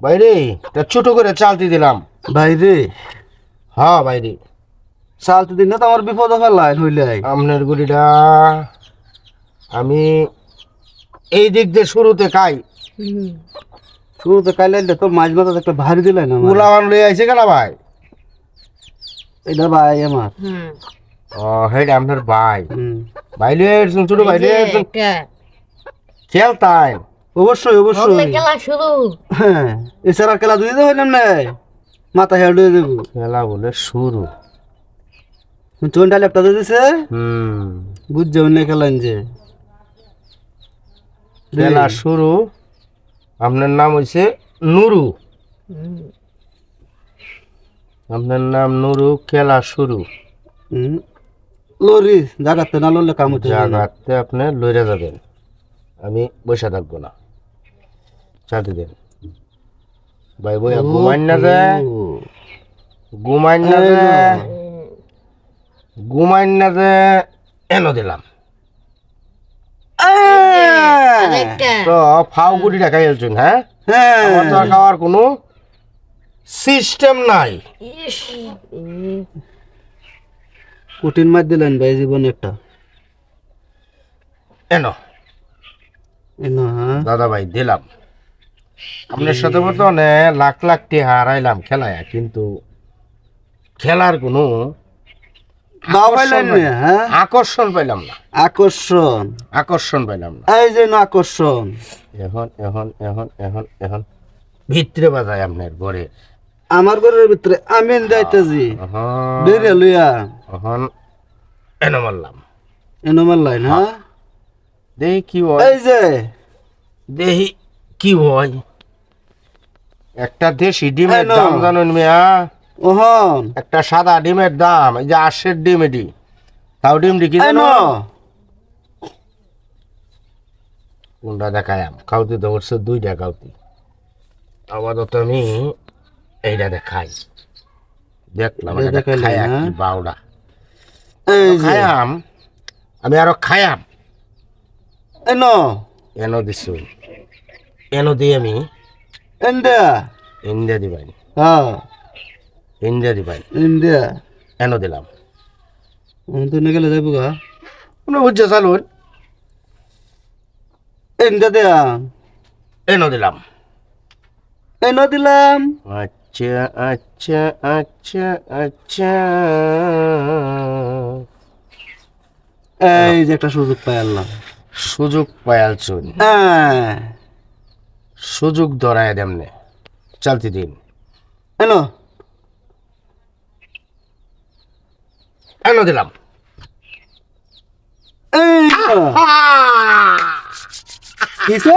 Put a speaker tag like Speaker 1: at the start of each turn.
Speaker 1: বাইরে তা ছোট করে চালতি দিলাম।
Speaker 2: বাইরে
Speaker 1: হ্যাঁ বাইরে
Speaker 2: চালতে দিন না তো আমার বিপদ ফেলাই হইলে
Speaker 1: আমনের গুড়িটা আমি এই দিক দিয়ে শুরুতে খাই।
Speaker 2: শুরুতে কাইলে তো মাছ মাথা একটা ভারী দিলাই না আমার।
Speaker 1: পোলাওয়ান লই আইছে কেনা ভাই?
Speaker 2: এটা ভাই আমার।
Speaker 1: ও হেড আপনার ভাই।
Speaker 2: হুম।
Speaker 1: ভাই লই আইছেন, ছোট ভাই লই আইছেন। খেলতাই
Speaker 2: অবশ্যই অবশ্যই
Speaker 3: খেলা শুরু।
Speaker 2: হ্যাঁ এছাড়া খেলা দুই দিতে হইলাম না মাথা হেড হয়ে দেবো
Speaker 1: খেলা বলে শুরু।
Speaker 2: চোনটা ল্যাপটা দিয়ে দিছে
Speaker 1: হুম
Speaker 2: বুঝছে অন্য খেলেন যে
Speaker 1: খেলা শুরু। আপনার নাম হইছে নুরু। আপনার নাম নুরু, খেলা শুরু।
Speaker 2: লরি জাগাতে না লড়লে কাম হচ্ছে না।
Speaker 1: জাগাতে আপনি লইরা যাবেন, আমি বসে থাকবো না। চাটি দেন ভাই বইয়া ঘুমাইন না যে, ঘুমাইন না যে, ঘুমাইন না যে, এনো দিলাম। তো ফাউ গুটি টাকা এলছেন। হ্যাঁ
Speaker 2: হ্যাঁ
Speaker 1: আমার তো আর খাওয়ার কোনো সিস্টেম নাই।
Speaker 2: কঠিন মাছ দিলেন ভাই জীবনে একটা
Speaker 1: এনো
Speaker 2: এনো হ্যাঁ
Speaker 1: দাদা ভাই দিলাম। আপনার সাথে মতো লাখ লাখ টাকা হারাইলাম খেলায়, কিন্তু খেলার কোনো
Speaker 2: হ্যাঁ
Speaker 1: আকর্ষণ পাইলাম না।
Speaker 2: আকর্ষণ
Speaker 1: আকর্ষণ পাইলাম না।
Speaker 2: এই যে না আকর্ষণ
Speaker 1: এখন এখন এখন এখন এখন ভিতরে বাজায় আপনার ঘরে।
Speaker 2: আমার ঘরের ভিতরে আমি যাইতেছি বেরিয়ে লইয়া
Speaker 1: এখন এনো মারলাম।
Speaker 2: এনো মারলাই না
Speaker 1: দেখি কি হয়,
Speaker 2: এই যে
Speaker 1: দেখি কি হয়। একটা দেশি ডিমের
Speaker 2: এনো।
Speaker 1: দাম জানেন মিয়া?
Speaker 2: ওহন
Speaker 1: একটা সাদা ডিমের দাম এই যে 8 ডিম এটি, তাও ডিমটি কি জানো?
Speaker 2: এনো
Speaker 1: কোনটা দেখায়াম? কাউতি তো করছে 2টা কাউতি। আপাতত আমি এইটা দেখাই। দেখলাম
Speaker 2: এটা
Speaker 1: এটা
Speaker 2: দেখাইলেন,
Speaker 1: খায়া
Speaker 2: হ্যাঁ?
Speaker 1: কি বাউডা।
Speaker 2: এই যে
Speaker 1: খায়াম আমি আরো খায়াম।
Speaker 2: এনো
Speaker 1: এনো দিছো, এনো দিয়ে আমি
Speaker 2: ইন্ডিয়া
Speaker 1: ইন্ডিয়া দিবাই,
Speaker 2: হ্যাঁ
Speaker 1: ইন্ডিয়া দিবাই,
Speaker 2: ইন্ডিয়া
Speaker 1: এনো দিলাম।
Speaker 2: তুই না গেলে যাইব গা
Speaker 1: কোনো বুঝছে চালুন।
Speaker 2: ইন্ডিয়া দেয়া
Speaker 1: এনো দিলাম।
Speaker 2: এনো দিলাম
Speaker 1: আচ্ছা আচ্ছা আচ্ছা আচ্ছা।
Speaker 2: এই যে একটা সুযোগ পাই আল্লাহ
Speaker 1: সুযোগ পায়ালছুন,
Speaker 2: হ্যাঁ
Speaker 1: সুযোগ ধরায় দেমনে চলতি দিন।
Speaker 2: এনো
Speaker 1: এনো দিলাম।
Speaker 2: এই কিসে